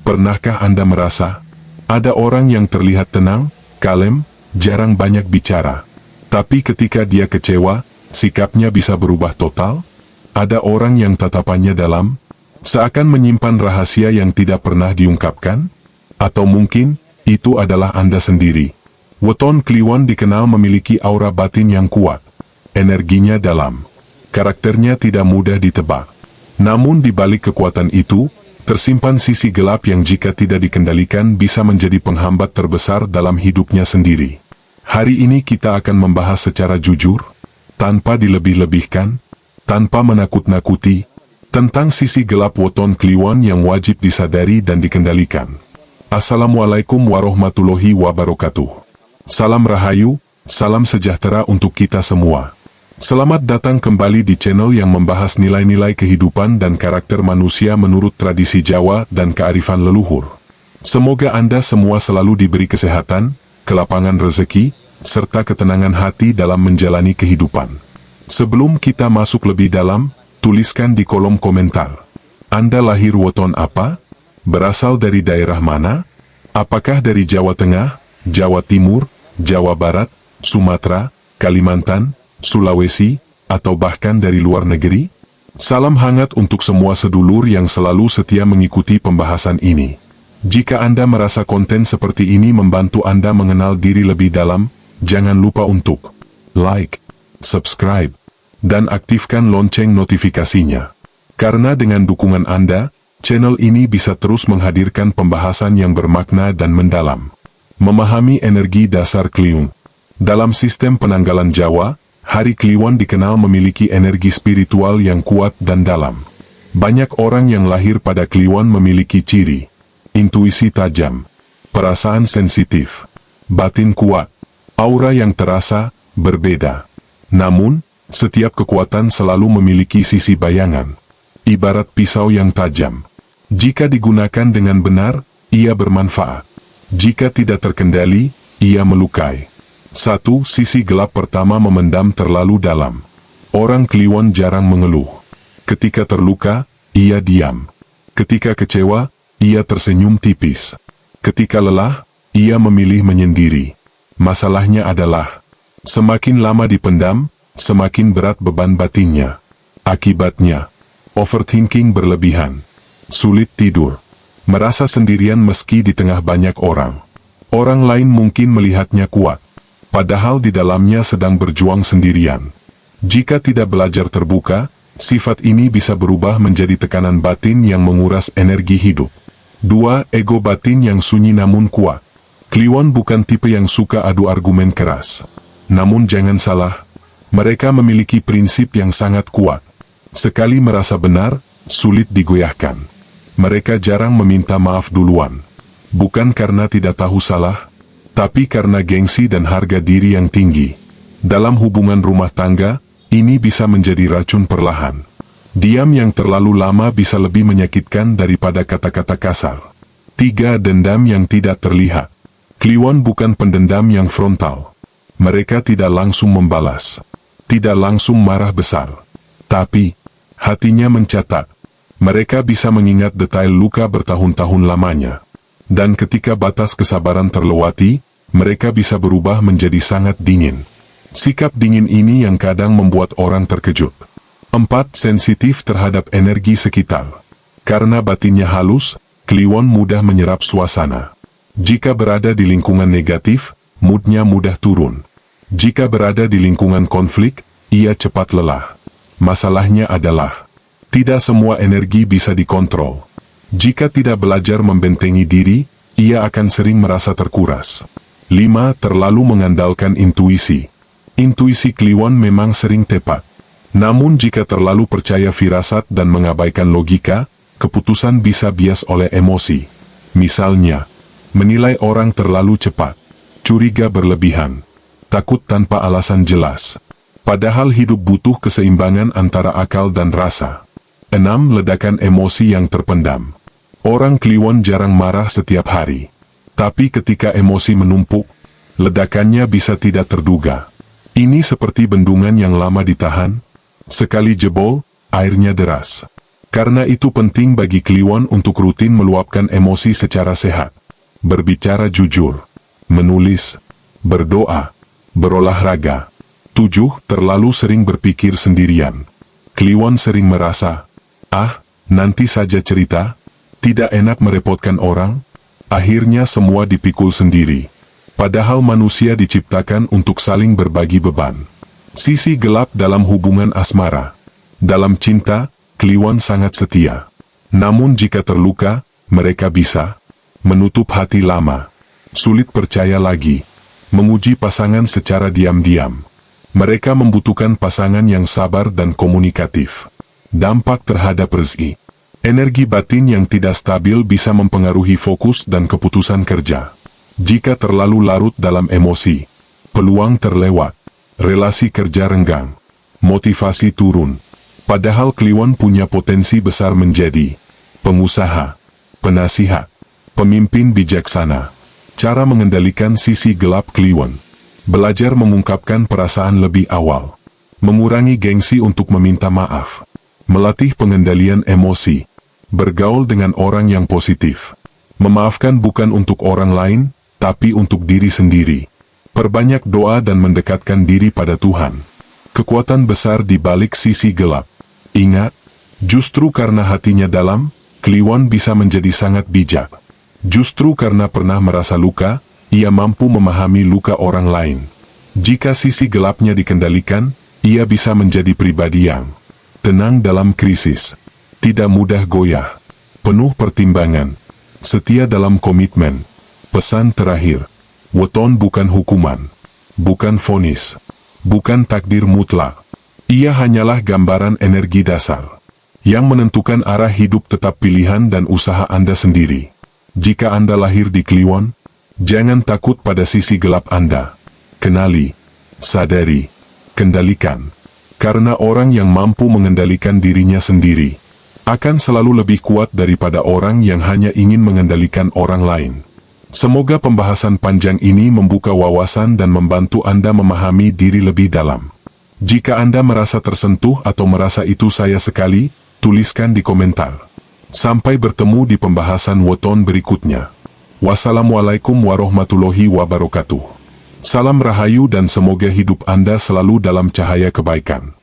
Pernahkah Anda merasa ada orang yang terlihat tenang, kalem, jarang banyak bicara, tapi ketika dia kecewa, sikapnya bisa berubah total? Ada orang yang tatapannya dalam, seakan menyimpan rahasia yang tidak pernah diungkapkan? Atau mungkin, itu adalah Anda sendiri. Weton Kliwon dikenal memiliki aura batin yang kuat. Energinya dalam. Karakternya tidak mudah ditebak. Namun di balik kekuatan itu, tersimpan sisi gelap yang jika tidak dikendalikan bisa menjadi penghambat terbesar dalam hidupnya sendiri. Hari ini kita akan membahas secara jujur, tanpa dilebih-lebihkan, tanpa menakut-nakuti, tentang sisi gelap Weton Kliwon yang wajib disadari dan dikendalikan. Assalamualaikum warahmatullahi wabarakatuh. Salam Rahayu, salam sejahtera untuk kita semua. Selamat datang kembali di channel yang membahas nilai-nilai kehidupan dan karakter manusia menurut tradisi Jawa dan kearifan leluhur. Semoga Anda semua selalu diberi kesehatan, kelapangan rezeki, serta ketenangan hati dalam menjalani kehidupan. Sebelum kita masuk lebih dalam, tuliskan di kolom komentar. Anda lahir weton apa? Berasal dari daerah mana? Apakah dari Jawa Tengah, Jawa Timur, Jawa Barat, Sumatera, Kalimantan, Sulawesi, atau bahkan dari luar negeri? Salam hangat untuk semua sedulur yang selalu setia mengikuti pembahasan ini. Jika Anda merasa konten seperti ini membantu Anda mengenal diri lebih dalam, jangan lupa untuk like, subscribe, dan aktifkan lonceng notifikasinya. Karena dengan dukungan Anda, channel ini bisa terus menghadirkan pembahasan yang bermakna dan mendalam. Memahami energi dasar Kliwon. Dalam sistem penanggalan Jawa, Hari Kliwon dikenal memiliki energi spiritual yang kuat dan dalam. Banyak orang yang lahir pada Kliwon memiliki ciri intuisi tajam, perasaan sensitif, batin kuat, aura yang terasa berbeda. Namun, setiap kekuatan selalu memiliki sisi bayangan, ibarat pisau yang tajam. Jika digunakan dengan benar, ia bermanfaat. Jika tidak terkendali, ia melukai. Satu, sisi gelap pertama memendam terlalu dalam. Orang Kliwon jarang mengeluh. Ketika terluka, ia diam. Ketika kecewa, ia tersenyum tipis. Ketika lelah, ia memilih menyendiri. Masalahnya adalah, semakin lama dipendam, semakin berat beban batinnya. Akibatnya, overthinking berlebihan, sulit tidur, merasa sendirian meski di tengah banyak orang. Orang lain mungkin melihatnya kuat, padahal di dalamnya sedang berjuang sendirian. Jika tidak belajar terbuka, sifat ini bisa berubah menjadi tekanan batin yang menguras energi hidup. 2. Ego batin yang sunyi namun kuat. Kliwon bukan tipe yang suka adu argumen keras. Namun jangan salah, mereka memiliki prinsip yang sangat kuat. Sekali merasa benar, sulit digoyahkan. Mereka jarang meminta maaf duluan. Bukan karena tidak tahu salah, tapi karena gengsi dan harga diri yang tinggi. Dalam hubungan rumah tangga, ini bisa menjadi racun perlahan. Diam yang terlalu lama bisa lebih menyakitkan daripada kata-kata kasar. 3. Dendam yang tidak terlihat. Kliwon bukan pendendam yang frontal. Mereka tidak langsung membalas, tidak langsung marah besar. Tapi, hatinya mencatat. Mereka bisa mengingat detail luka bertahun-tahun lamanya. Dan ketika batas kesabaran terlewati, mereka bisa berubah menjadi sangat dingin. Sikap dingin ini yang kadang membuat orang terkejut. 4. Sensitif terhadap energi sekitar. Karena batinnya halus, Kliwon mudah menyerap suasana. Jika berada di lingkungan negatif, moodnya mudah turun. Jika berada di lingkungan konflik, ia cepat lelah. Masalahnya adalah, tidak semua energi bisa dikontrol. Jika tidak belajar membentengi diri, ia akan sering merasa terkuras. 5. Terlalu mengandalkan intuisi. Intuisi Kliwon memang sering tepat. Namun jika terlalu percaya firasat dan mengabaikan logika, keputusan bisa bias oleh emosi. Misalnya, menilai orang terlalu cepat, curiga berlebihan, takut tanpa alasan jelas. Padahal hidup butuh keseimbangan antara akal dan rasa. 6. Ledakan emosi yang terpendam. Orang Kliwon jarang marah setiap hari. Tapi ketika emosi menumpuk, ledakannya bisa tidak terduga. Ini seperti bendungan yang lama ditahan. Sekali jebol, airnya deras. Karena itu penting bagi Kliwon untuk rutin meluapkan emosi secara sehat. Berbicara jujur, menulis, berdoa, berolahraga. 7. Terlalu sering berpikir sendirian. Kliwon sering merasa, nanti saja cerita, tidak enak merepotkan orang, akhirnya semua dipikul sendiri. Padahal manusia diciptakan untuk saling berbagi beban. Sisi gelap dalam hubungan asmara. Dalam cinta, Kliwon sangat setia. Namun jika terluka, mereka bisa menutup hati lama, sulit percaya lagi, menguji pasangan secara diam-diam. Mereka membutuhkan pasangan yang sabar dan komunikatif. Dampak terhadap rezeki. Energi batin yang tidak stabil bisa mempengaruhi fokus dan keputusan kerja. Jika terlalu larut dalam emosi, peluang terlewat, relasi kerja renggang, motivasi turun. Padahal Kliwon punya potensi besar menjadi pengusaha, penasihat, pemimpin bijaksana. Cara mengendalikan sisi gelap Kliwon. Belajar mengungkapkan perasaan lebih awal. Mengurangi gengsi untuk meminta maaf. Melatih pengendalian emosi. Bergaul dengan orang yang positif. Memaafkan bukan untuk orang lain, tapi untuk diri sendiri. Perbanyak doa dan mendekatkan diri pada Tuhan. Kekuatan besar di balik sisi gelap. Ingat, justru karena hatinya dalam, Kliwon bisa menjadi sangat bijak. Justru karena pernah merasa luka, ia mampu memahami luka orang lain. Jika sisi gelapnya dikendalikan, ia bisa menjadi pribadi yang tenang dalam krisis, tidak mudah goyah, penuh pertimbangan, setia dalam komitmen. Pesan terakhir, weton bukan hukuman, bukan vonis, bukan takdir mutlak. Ia hanyalah gambaran energi dasar. Yang menentukan arah hidup tetap pilihan dan usaha Anda sendiri. Jika Anda lahir di Kliwon, jangan takut pada sisi gelap Anda. Kenali, sadari, kendalikan. Karena orang yang mampu mengendalikan dirinya sendiri, akan selalu lebih kuat daripada orang yang hanya ingin mengendalikan orang lain. Semoga pembahasan panjang ini membuka wawasan dan membantu Anda memahami diri lebih dalam. Jika Anda merasa tersentuh atau merasa itu saya sekali, tuliskan di komentar. Sampai bertemu di pembahasan weton berikutnya. Wassalamualaikum warahmatullahi wabarakatuh. Salam rahayu dan semoga hidup Anda selalu dalam cahaya kebaikan.